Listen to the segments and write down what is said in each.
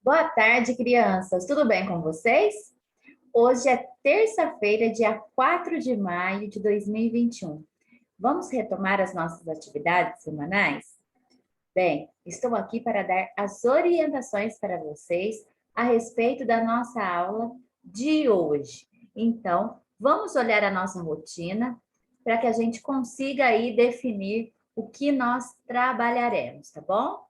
Boa tarde, crianças. Tudo bem com vocês? Hoje é terça-feira, dia 4 de maio de 2021. Vamos retomar as nossas atividades semanais? Bem, estou aqui para dar as orientações para vocês a respeito da nossa aula de hoje. Então, vamos olhar a nossa rotina para que a gente consiga aí definir o que nós trabalharemos, tá bom?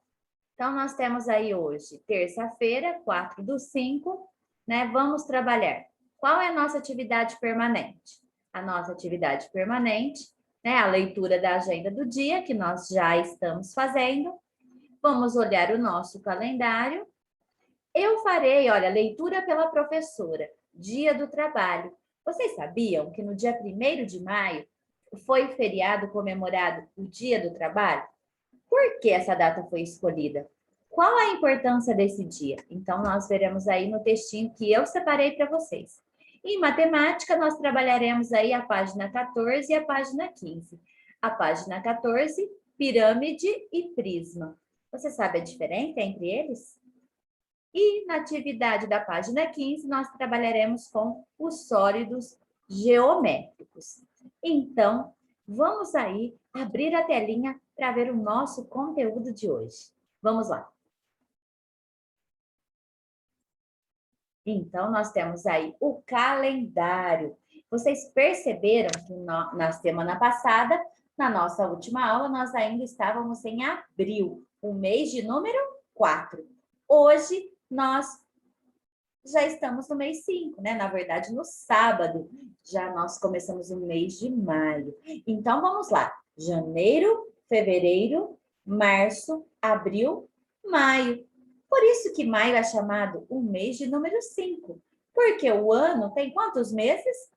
Então, nós temos aí hoje, terça-feira, 4/5, né? Vamos trabalhar. Qual é a nossa atividade permanente? A nossa atividade permanente, né? A leitura da agenda do dia, que nós já estamos fazendo. Vamos olhar o nosso calendário. Eu farei, olha, leitura pela professora, Dia do Trabalho. Vocês sabiam que no dia 1º de maio foi feriado comemorado o Dia do Trabalho? Por que essa data foi escolhida? Qual a importância desse dia? Então, nós veremos aí no textinho que eu separei para vocês. Em matemática, nós trabalharemos aí a página 14 e a página 15. A página 14, pirâmide e prisma. Você sabe a diferença entre eles? E na atividade da página 15, nós trabalharemos com os sólidos geométricos. Então, vamos aí abrir a telinha para ver o nosso conteúdo de hoje. Vamos lá. Então, nós temos aí o calendário. Vocês perceberam que na semana passada, na nossa última aula, nós ainda estávamos em abril, o mês de número 4. Hoje, nós já estamos no mês 5, né? Na verdade, no sábado, já nós começamos o mês de maio. Então, vamos lá. Janeiro, fevereiro, março, abril, maio. Por isso que maio é chamado o mês de número 5. Porque o ano tem quantos meses?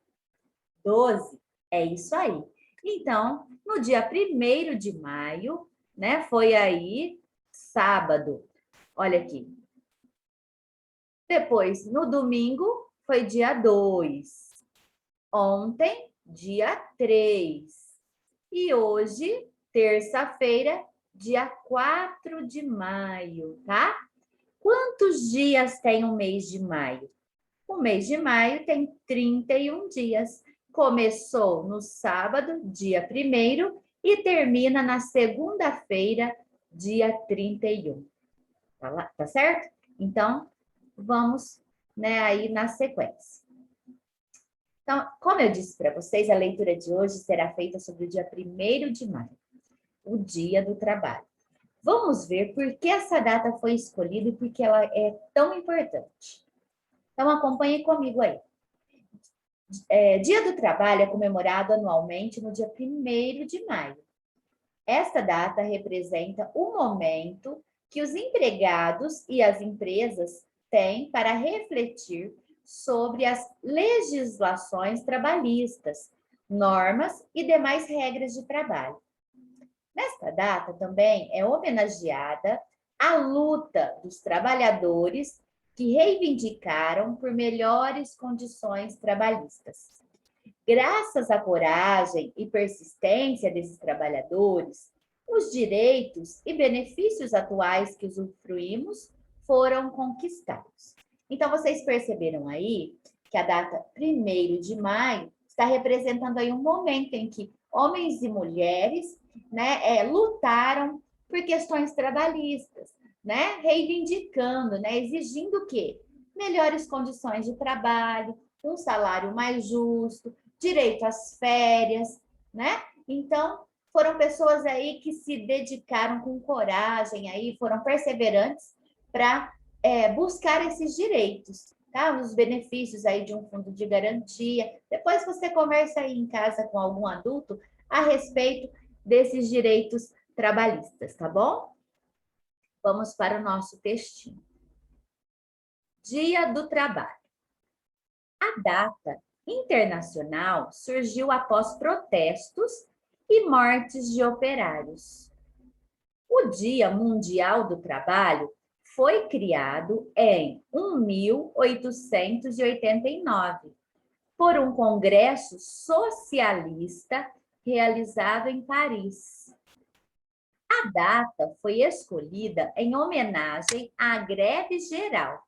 12. É isso aí. Então, no dia 1º de maio, né? Foi aí sábado. Olha aqui. Depois, no domingo, foi dia 2. Ontem, dia 3. E hoje, terça-feira, dia 4 de maio, tá? Quantos dias tem o mês de maio? O mês de maio tem 31 dias. Começou no sábado, dia 1º, e termina na segunda-feira, dia 31. Tá certo? Então, vamos, né, aí na sequência. Então, como eu disse para vocês, a leitura de hoje será feita sobre o dia 1º de maio, o Dia do Trabalho. Vamos ver por que essa data foi escolhida e por que ela é tão importante. Então, acompanhe comigo aí. Dia do Trabalho é comemorado anualmente no dia 1º de maio. Esta data representa o momento que os empregados e as empresas têm para refletir sobre as legislações trabalhistas, normas e demais regras de trabalho. Nesta data também é homenageada a luta dos trabalhadores que reivindicaram por melhores condições trabalhistas. Graças à coragem e persistência desses trabalhadores, os direitos e benefícios atuais que usufruímos foram conquistados. Então, vocês perceberam aí que a data 1º de maio está representando aí um momento em que homens e mulheres, né, lutaram por questões trabalhistas, né, reivindicando, né, exigindo o quê? Melhores condições de trabalho, um salário mais justo, direito às férias, né? Então, foram pessoas aí que se dedicaram com coragem, aí foram perseverantes para buscar esses direitos, tá? Os benefícios aí de um fundo de garantia. Depois você conversa aí em casa com algum adulto a respeito desses direitos trabalhistas, tá bom? Vamos para o nosso textinho. Dia do Trabalho. A data internacional surgiu após protestos e mortes de operários. O Dia Mundial do Trabalho foi criado em 1889 por um congresso socialista realizado em Paris. A data foi escolhida em homenagem à greve geral,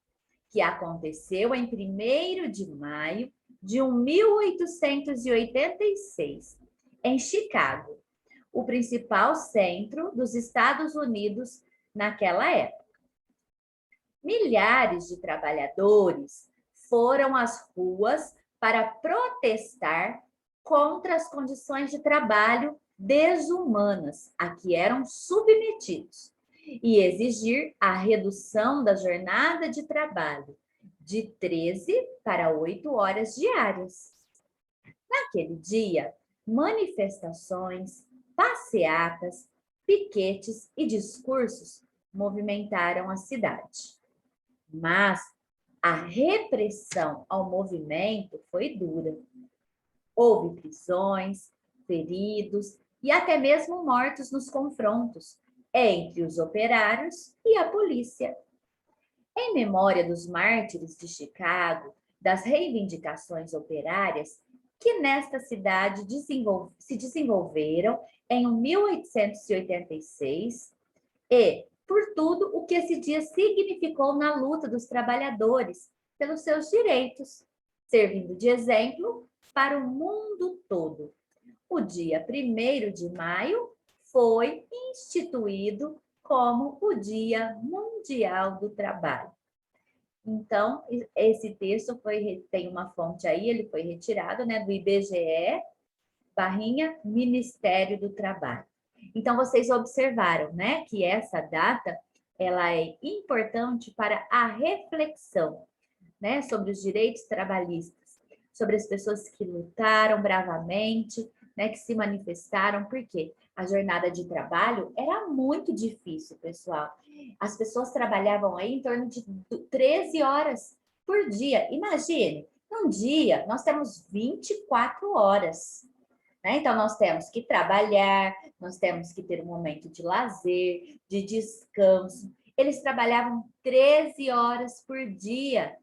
que aconteceu em 1º de maio de 1886, em Chicago, o principal centro dos Estados Unidos naquela época. Milhares de trabalhadores foram às ruas para protestar contra as condições de trabalho desumanas a que eram submetidos e exigir a redução da jornada de trabalho de 13 para 8 horas diárias. Naquele dia, manifestações, passeatas, piquetes e discursos movimentaram a cidade. Mas a repressão ao movimento foi dura. Houve prisões, feridos e até mesmo mortos nos confrontos entre os operários e a polícia. Em memória dos mártires de Chicago, das reivindicações operárias que nesta cidade se desenvolveram em 1886 e por tudo o que esse dia significou na luta dos trabalhadores pelos seus direitos, servindo de exemplo para o mundo todo. O dia 1º de maio foi instituído como o Dia Mundial do Trabalho. Então, esse texto tem uma fonte aí, ele foi retirado, né, do IBGE, Ministério do Trabalho. Então, vocês observaram, né, que essa data, ela é importante para a reflexão, né, sobre os direitos trabalhistas, sobre as pessoas que lutaram bravamente, né, que se manifestaram, porque a jornada de trabalho era muito difícil, pessoal. As pessoas trabalhavam aí em torno de 13 horas por dia. Imagine, num dia nós temos 24 horas. Né? Então, nós temos que trabalhar, nós temos que ter um momento de lazer, de descanso. Eles trabalhavam 13 horas por dia.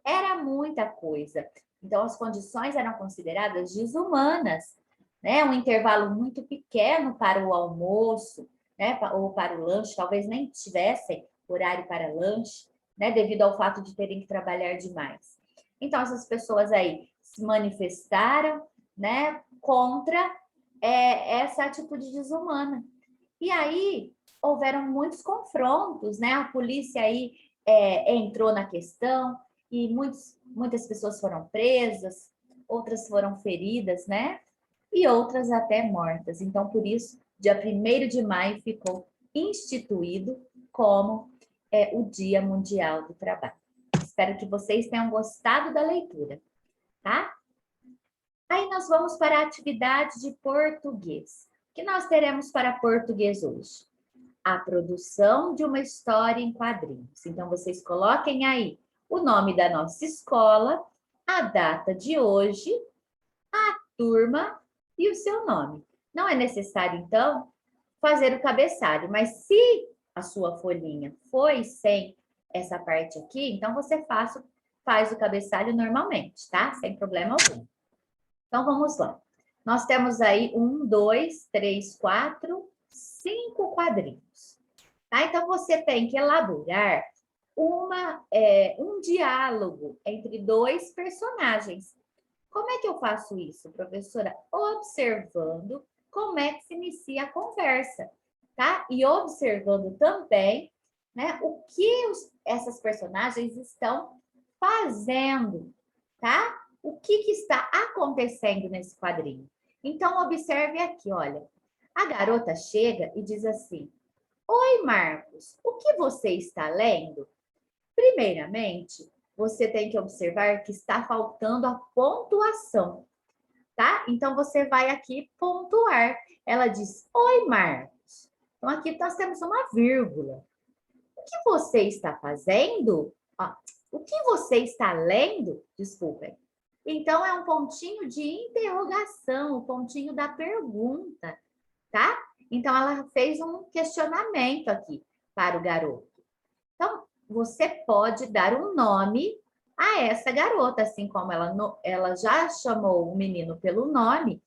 Era muita coisa. Então, as condições eram consideradas desumanas, né? Um intervalo muito pequeno para o almoço, né? Ou para o lanche, talvez nem tivessem horário para lanche, né? Devido ao fato de terem que trabalhar demais. Então, essas pessoas aí se manifestaram, né? Contra essa atitude desumana. E aí, houveram muitos confrontos, né? A polícia aí entrou na questão, e muitas pessoas foram presas, outras foram feridas, né? E outras até mortas. Então, por isso, dia 1º de maio ficou instituído como o Dia Mundial do Trabalho. Espero que vocês tenham gostado da leitura, tá? Aí nós vamos para a atividade de português. O que nós teremos para português hoje? A produção de uma história em quadrinhos. Então, vocês coloquem aí o nome da nossa escola, a data de hoje, a turma e o seu nome. Não é necessário, então, fazer o cabeçalho, mas se a sua folhinha foi sem essa parte aqui, então você faz o cabeçalho normalmente, tá? Sem problema algum. Então, vamos lá. Nós temos aí 1, 2, 3, 4, 5 quadrinhos. Tá? Então, você tem que elaborar um diálogo entre 2 personagens. Como é que eu faço isso, professora? Observando como é que se inicia a conversa, tá? E observando também, né, o que essas personagens estão fazendo, tá? O que está acontecendo nesse quadrinho. Então, observe aqui, olha. A garota chega e diz assim: Oi, Marcos, o que você está lendo? Primeiramente, você tem que observar que está faltando a pontuação, tá? Então, você vai aqui pontuar. Ela diz, oi, Marcos. Então, aqui nós temos uma vírgula. O que você está fazendo? O que você está lendo? Desculpem. Então, é um pontinho de interrogação, o pontinho da pergunta, tá? Então, ela fez um questionamento aqui para o garoto. Então, você pode dar um nome a essa garota, assim como ela já chamou o menino pelo nome,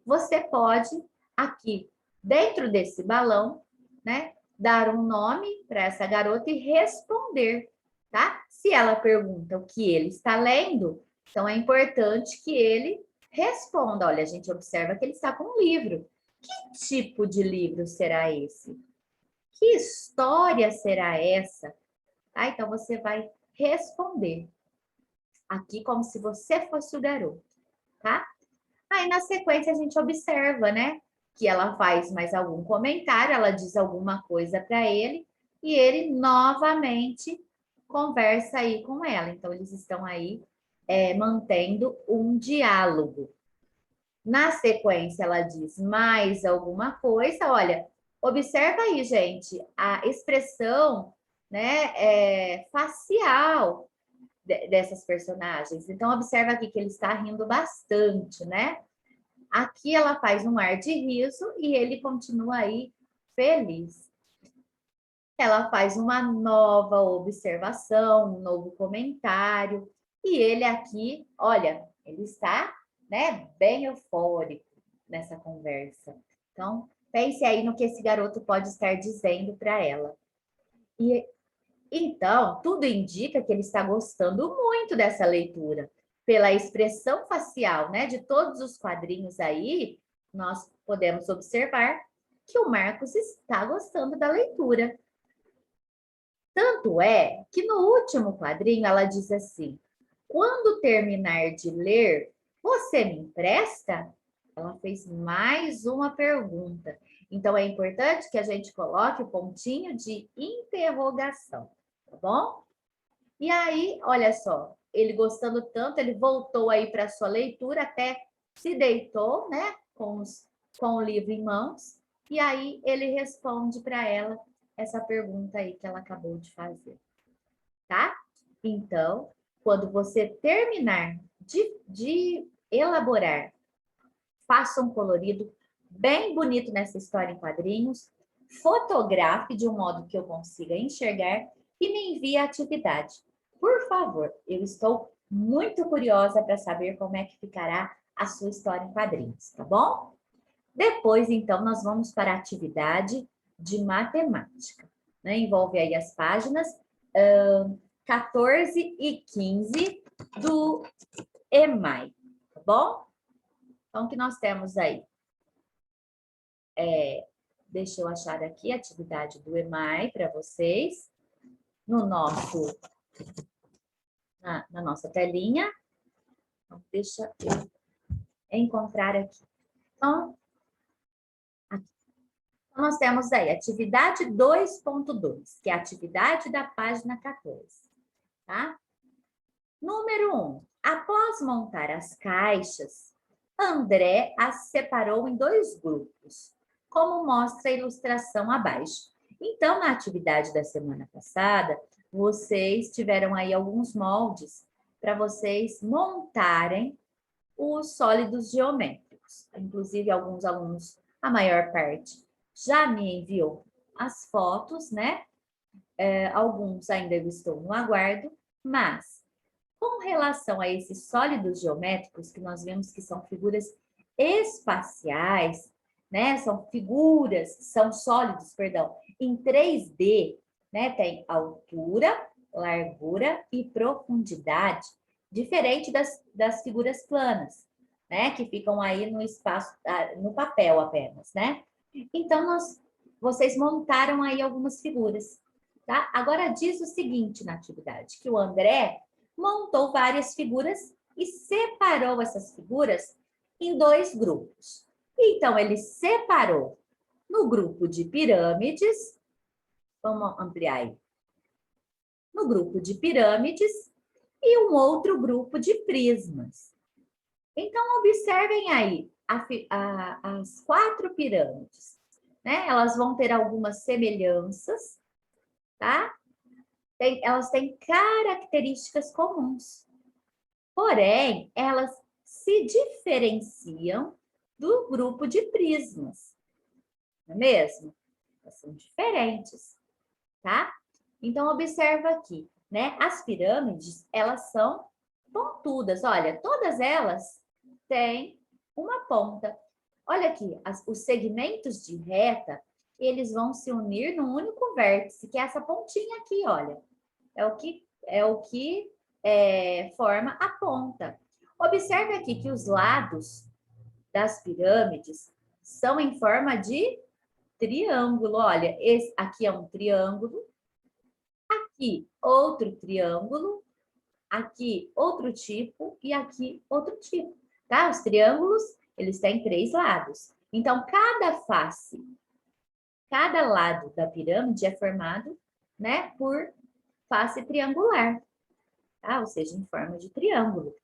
você pode, aqui, dentro desse balão, né, dar um nome para essa garota e responder, tá? Se ela pergunta o que ele está lendo, então é importante que ele responda. Olha, a gente observa que ele está com um livro. Que tipo de livro será esse? Que história será essa? Tá? Então, você vai responder aqui como se você fosse o garoto, tá? Aí, na sequência, a gente observa, né? Que ela faz mais algum comentário, ela diz alguma coisa para ele e ele novamente conversa aí com ela. Então, eles estão aí mantendo um diálogo. Na sequência, ela diz mais alguma coisa. Olha, observa aí, gente, a expressão, né, facial dessas personagens. Então, observa aqui que ele está rindo bastante, né? Aqui ela faz um ar de riso e ele continua aí feliz. Ela faz uma nova observação, um novo comentário. E ele aqui, olha, ele está, né, bem eufórico nessa conversa. Então, pense aí no que esse garoto pode estar dizendo para ela. E então, tudo indica que ele está gostando muito dessa leitura. Pela expressão facial, né, de todos os quadrinhos aí, nós podemos observar que o Marcos está gostando da leitura. Tanto é que no último quadrinho ela diz assim: quando terminar de ler, você me empresta? Ela fez mais uma pergunta. Então é importante que a gente coloque o pontinho de interrogação, tá bom? E aí, olha só, ele gostando tanto, ele voltou aí para sua leitura, até se deitou, né, com o livro em mãos, e aí ele responde para ela essa pergunta aí que ela acabou de fazer, tá? Então, quando você terminar de elaborar, faça um colorido bem bonito nessa história em quadrinhos, fotografe de um modo que eu consiga enxergar e me envie a atividade. Por favor, eu estou muito curiosa para saber como é que ficará a sua história em quadrinhos, tá bom? Depois, então, nós vamos para a atividade de matemática, né? Envolve aí as páginas 14 e 15 do EMAI, tá bom? Então, o que nós temos aí? Deixa eu achar aqui a atividade do EMAI para vocês, no nosso, na nossa telinha. Então, deixa eu encontrar aqui. Então, nós temos aí atividade 2.2, que é a atividade da página 14, tá? Número 1. Após montar as caixas, André as separou em 2 grupos, como mostra a ilustração abaixo. Então, na atividade da semana passada, vocês tiveram aí alguns moldes para vocês montarem os sólidos geométricos. Inclusive, alguns alunos, a maior parte, já me enviou as fotos, né? Alguns ainda estou no aguardo, mas com relação a esses sólidos geométricos, que nós vemos que são figuras espaciais, né? São sólidos, perdão, em 3D, né? Tem altura, largura e profundidade, diferente das figuras planas, né? Que ficam aí no espaço, no papel apenas, né? Então, vocês montaram aí algumas figuras, tá? Agora diz o seguinte na atividade, que o André montou várias figuras e separou essas figuras em 2 grupos. Então, ele separou no grupo de pirâmides, vamos ampliar aí, no grupo de pirâmides e um outro grupo de prismas. Então, observem aí as 4 pirâmides, né? Elas vão ter algumas semelhanças, tá? Elas têm características comuns. Porém, elas se diferenciam do grupo de prismas, não é mesmo? Elas são diferentes, tá? Então, observa aqui, né? As pirâmides, elas são pontudas. Olha, todas elas têm uma ponta. Olha aqui, os segmentos de reta, eles vão se unir num único vértice, que é essa pontinha aqui, olha. É o que forma a ponta. Observe aqui que os lados das pirâmides são em forma de triângulo. Olha, esse aqui é um triângulo, aqui outro triângulo, aqui outro tipo e aqui outro tipo, tá? Os triângulos, eles têm 3 lados. Então, cada lado da pirâmide é formado, né, por face triangular, tá? Ou seja, em forma de triângulo.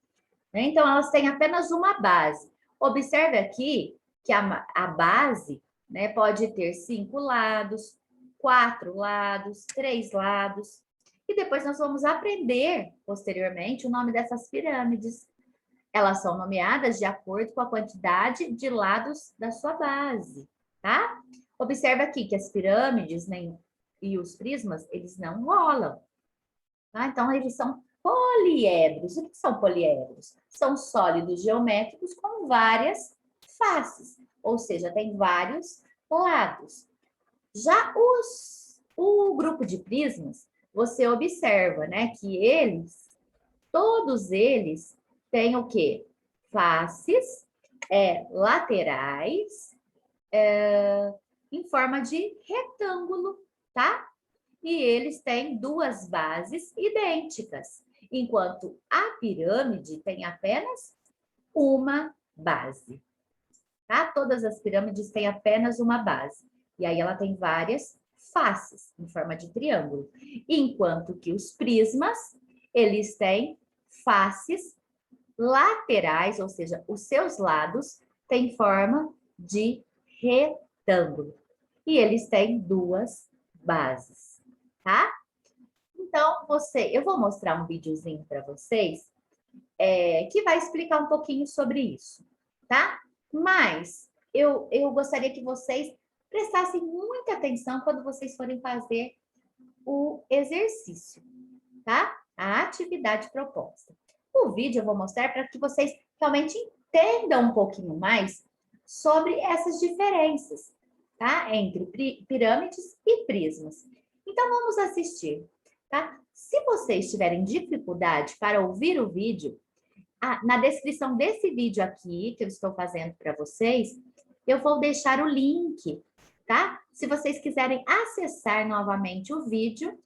Né? Então, elas têm apenas uma base. Observe aqui que a base, né, pode ter 5 lados, 4 lados, 3 lados. E depois nós vamos aprender, posteriormente, o nome dessas pirâmides. Elas são nomeadas de acordo com a quantidade de lados da sua base, tá? Observe aqui que as pirâmides, né, e os prismas, eles não rolam. Tá? Então, eles são poliedros. O que são poliedros? São sólidos geométricos com várias faces, ou seja, tem vários lados. Já o grupo de prismas, você observa, né, que todos eles têm o quê? Faces laterais em forma de retângulo, tá? E eles têm 2 bases idênticas, enquanto a pirâmide tem apenas uma base, tá? Todas as pirâmides têm apenas uma base, e aí ela tem várias faces em forma de triângulo, enquanto que os prismas, eles têm faces laterais, ou seja, os seus lados têm forma de retângulo, e eles têm 2 bases, tá? Então, eu vou mostrar um videozinho para vocês que vai explicar um pouquinho sobre isso, tá? Mas eu gostaria que vocês prestassem muita atenção quando vocês forem fazer o exercício, tá? A atividade proposta. O vídeo eu vou mostrar para que vocês realmente entendam um pouquinho mais sobre essas diferenças, tá? Entre pirâmides e prismas. Então, vamos assistir, tá? Se vocês tiverem dificuldade para ouvir o vídeo, na descrição desse vídeo aqui, que eu estou fazendo para vocês, eu vou deixar o link, tá? Se vocês quiserem acessar novamente o vídeo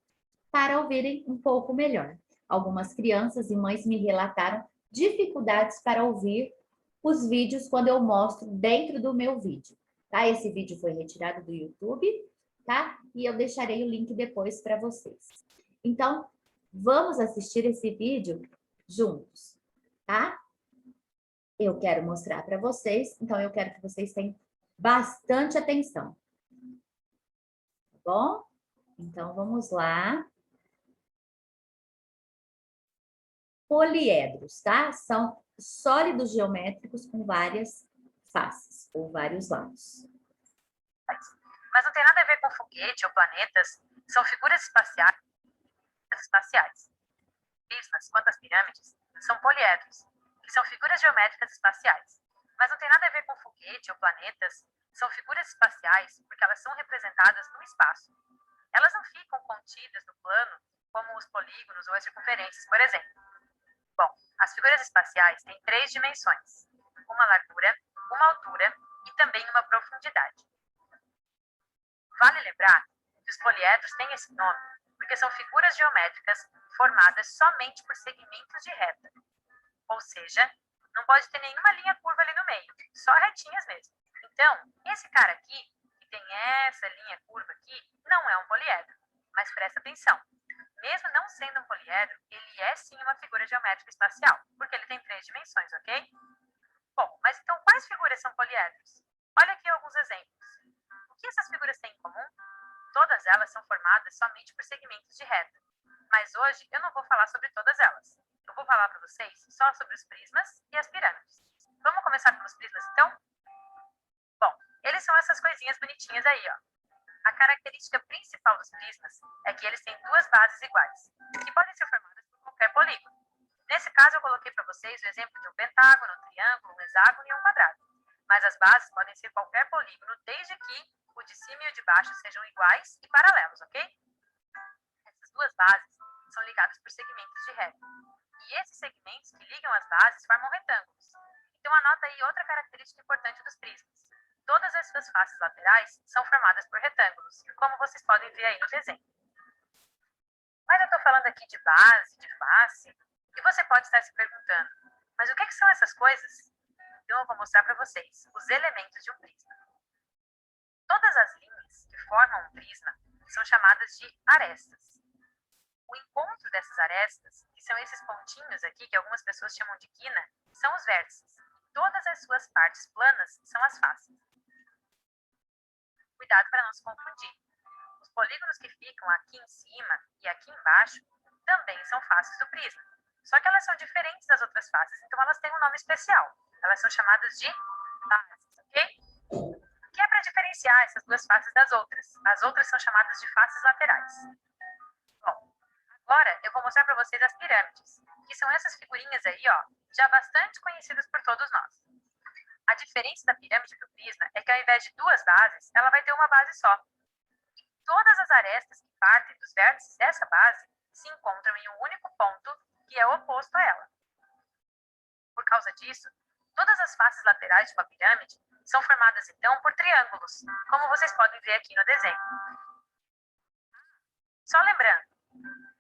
para ouvirem um pouco melhor. Algumas crianças e mães me relataram dificuldades para ouvir os vídeos quando eu mostro dentro do meu vídeo, tá? Esse vídeo foi retirado do YouTube, tá? E eu deixarei o link depois para vocês. Então, vamos assistir esse vídeo juntos, tá? Eu quero mostrar para vocês, então eu quero que vocês tenham bastante atenção. Tá bom? Então, vamos lá. Poliedros, tá? São sólidos geométricos com várias faces, ou vários lados. Mas não tem nada a ver com foguete ou planetas, são figuras espaciais. Prismas, quanto as pirâmides, são poliedros, que são figuras geométricas espaciais. Mas não tem nada a ver com foguete ou planetas, são figuras espaciais porque elas são representadas no espaço. Elas não ficam contidas no plano como os polígonos ou as circunferências, por exemplo. Bom, as figuras espaciais têm 3 dimensões, uma largura, uma altura e também uma profundidade. Vale lembrar que os poliedros têm esse nome porque são figuras geométricas formadas somente por segmentos de reta. Ou seja, não pode ter nenhuma linha curva ali no meio, só retinhas mesmo. Então, esse cara aqui, que tem essa linha curva aqui, não é um poliedro. Mas presta atenção, mesmo não sendo um poliedro, ele é sim uma figura geométrica espacial, porque ele tem 3 dimensões, ok? Bom, mas então quais figuras são poliedros? Olha aqui alguns exemplos. O que essas figuras têm em comum? Todas elas são formadas somente por segmentos de reta. Mas hoje eu não vou falar sobre todas elas. Eu vou falar para vocês só sobre os prismas e as pirâmides. Vamos começar pelos prismas, então? Bom, eles são essas coisinhas bonitinhas aí, ó. A característica principal dos prismas é que eles têm 2 bases iguais, que podem ser formadas por qualquer polígono. Nesse caso, eu coloquei para vocês o exemplo de um pentágono, um triângulo, um hexágono e um quadrado. Mas as bases podem ser qualquer polígono, desde que o de cima e o de baixo sejam iguais e paralelos, ok? Essas duas bases são ligadas por segmentos de reta. E esses segmentos que ligam as bases formam retângulos. Então, anota aí outra característica importante dos prismas. Todas as suas faces laterais são formadas por retângulos, como vocês podem ver aí no desenho. Mas eu estou falando aqui de base, de face, e você pode estar se perguntando, mas o que são essas coisas? Então, eu vou mostrar para vocês os elementos de um prisma. Todas as linhas que formam um prisma são chamadas de arestas. O encontro dessas arestas, que são esses pontinhos aqui, que algumas pessoas chamam de quina, são os vértices. Todas as suas partes planas são as faces. Cuidado para não se confundir. Os polígonos que ficam aqui em cima e aqui embaixo também são faces do prisma. Só que elas são diferentes das outras faces, então elas têm um nome especial. Elas são chamadas de bases, ok? Que é para diferenciar essas duas faces das outras. As outras são chamadas de faces laterais. Bom, agora eu vou mostrar para vocês as pirâmides, que são essas figurinhas aí, ó, já bastante conhecidas por todos nós. A diferença da pirâmide do prisma é que ao invés de duas bases, ela vai ter uma base só. E todas as arestas que partem dos vértices dessa base se encontram em um único ponto que é oposto a ela. Por causa disso, todas as faces laterais de uma pirâmide são formadas então por triângulos, como vocês podem ver aqui no desenho. Só lembrando,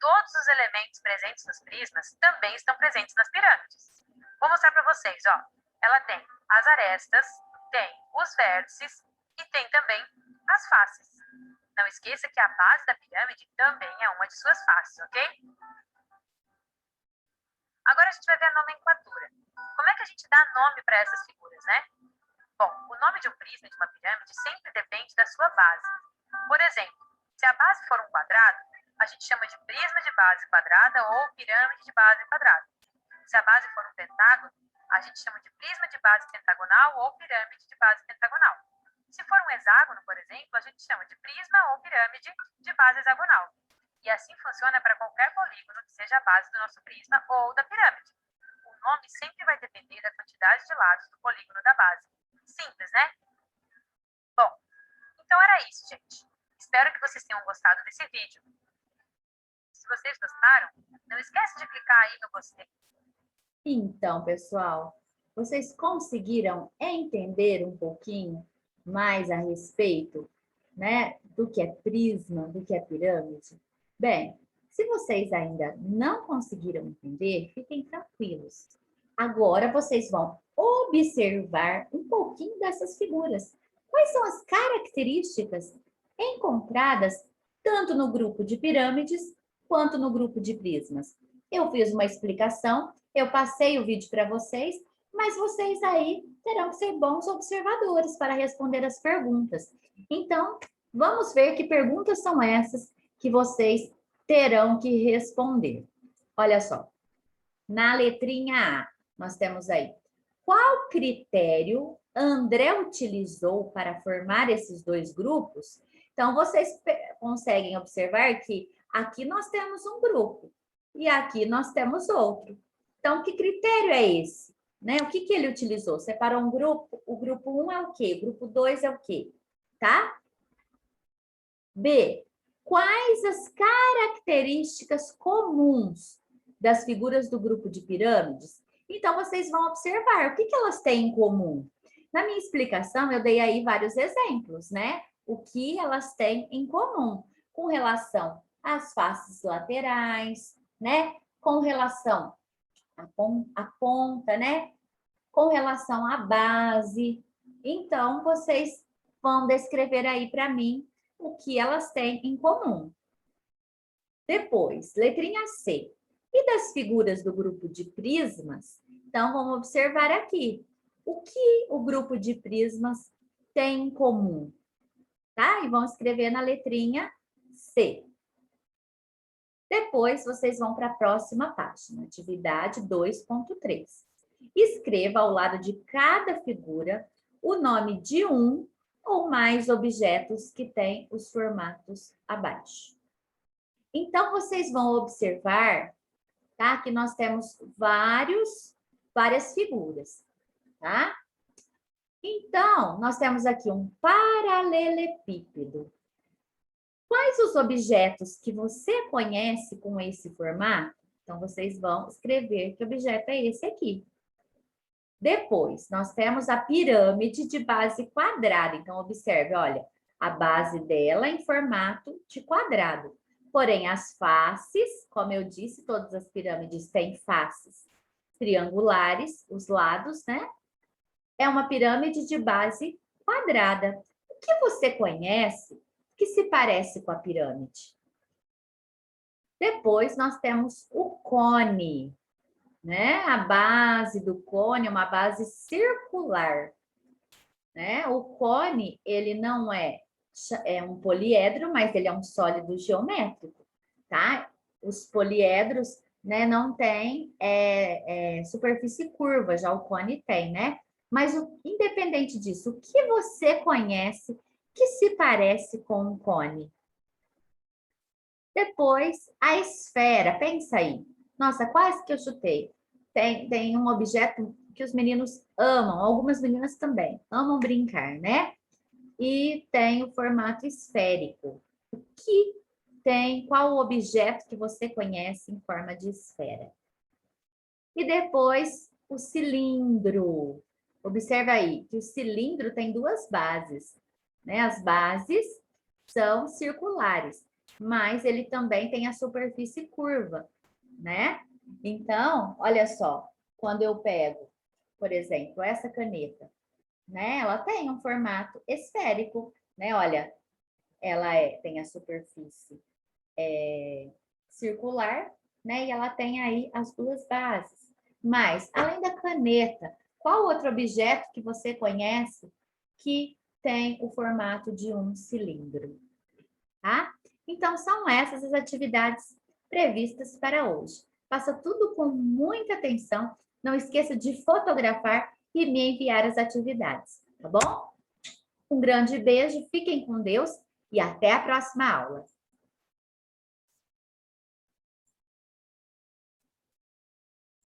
todos os elementos presentes nos prismas também estão presentes nas pirâmides. Vou mostrar para vocês, ó. Ela tem as arestas, tem os vértices e tem também as faces. Não esqueça que a base da pirâmide também é uma de suas faces, ok? Agora a gente vai ver a nomenclatura. Como é que a gente dá nome para essas figuras, né? Bom, o nome de um prisma e de uma pirâmide sempre depende da sua base. Por exemplo, se a base for um quadrado, a gente chama de prisma de base quadrada ou pirâmide de base quadrada. Se a base for um pentágono, a gente chama de prisma de base pentagonal ou pirâmide de base pentagonal. Se for um hexágono, por exemplo, a gente chama de prisma ou pirâmide de base hexagonal. E assim funciona para qualquer polígono que seja a base do nosso prisma ou da pirâmide. O nome sempre vai depender da quantidade de lados do polígono da base. Simples, né? Bom, então era isso, gente. Espero que vocês tenham gostado desse vídeo. Se vocês gostaram, não esquece de clicar aí no gostei. Então, pessoal, vocês conseguiram entender um pouquinho mais a respeito, né, do que é prisma, do que é pirâmide? Bem, se vocês ainda não conseguiram entender, fiquem tranquilos. Agora vocês vão observar um pouquinho dessas figuras. Quais são as características encontradas tanto no grupo de pirâmides quanto no grupo de prismas? Eu fiz uma explicação, eu passei o vídeo para vocês, mas vocês aí terão que ser bons observadores para responder as perguntas. Então, vamos ver que perguntas são essas que vocês terão que responder. Olha só, na letrinha A, nós temos aí, qual critério André utilizou para formar esses dois grupos? Então, vocês conseguem observar que aqui nós temos um grupo e aqui nós temos outro. Então, que critério é esse? Né? O que ele utilizou? Separou um grupo, o grupo 1 é o quê? O grupo 2 é o quê? Tá? B, quais as características comuns das figuras do grupo de pirâmides? Então, vocês vão observar o que elas têm em comum. Na minha explicação, eu dei aí vários exemplos, né? O que elas têm em comum com relação às faces laterais, né? Com relação à ponta, né? Com relação à base. Então, vocês vão descrever aí para mim o que elas têm em comum. Depois, letrinha C. E das figuras do grupo de prismas? Então, vamos observar aqui. O que o grupo de prismas tem em comum? Tá? E vão escrever na letrinha C. Depois, vocês vão para a próxima página, atividade 2.3. Escreva ao lado de cada figura o nome de um ou mais objetos que têm os formatos abaixo. Então, vocês vão observar, tá? Que nós temos várias figuras, tá? Então, nós temos aqui um paralelepípedo. Quais os objetos que você conhece com esse formato? Então, vocês vão escrever que objeto é esse aqui. Depois, nós temos a pirâmide de base quadrada. Então, observe, olha, a base dela em formato de quadrado. Porém, as faces, como eu disse, todas as pirâmides têm faces triangulares, os lados, né? É uma pirâmide de base quadrada. O que você conhece que se parece com a pirâmide? Depois, nós temos o cone, né? A base do cone é uma base circular, né? O cone, ele não é um poliedro, mas ele é um sólido geométrico, tá? Os poliedros, né, não tem superfície curva, já o cone tem, né? Mas, independente disso, o que você conhece que se parece com um cone? Depois, a esfera, pensa aí. Nossa, quase que eu chutei. Tem um objeto que os meninos amam, algumas meninas também, amam brincar, né? E tem o formato esférico. O que tem, qual o objeto que você conhece em forma de esfera? E depois, o cilindro. Observa aí que o cilindro tem duas bases, né? As bases são circulares, mas ele também tem a superfície curva, né? Então, olha só, quando eu pego, por exemplo, essa caneta, né? Ela tem um formato esférico, né? Olha, ela tem a superfície circular, né? E ela tem aí as duas bases. Mas, além da caneta, qual outro objeto que você conhece que tem o formato de um cilindro? Tá? Então, são essas as atividades previstas para hoje. Faça tudo com muita atenção. Não esqueça de fotografar e me enviar as atividades, tá bom? Um grande beijo, fiquem com Deus e até a próxima aula.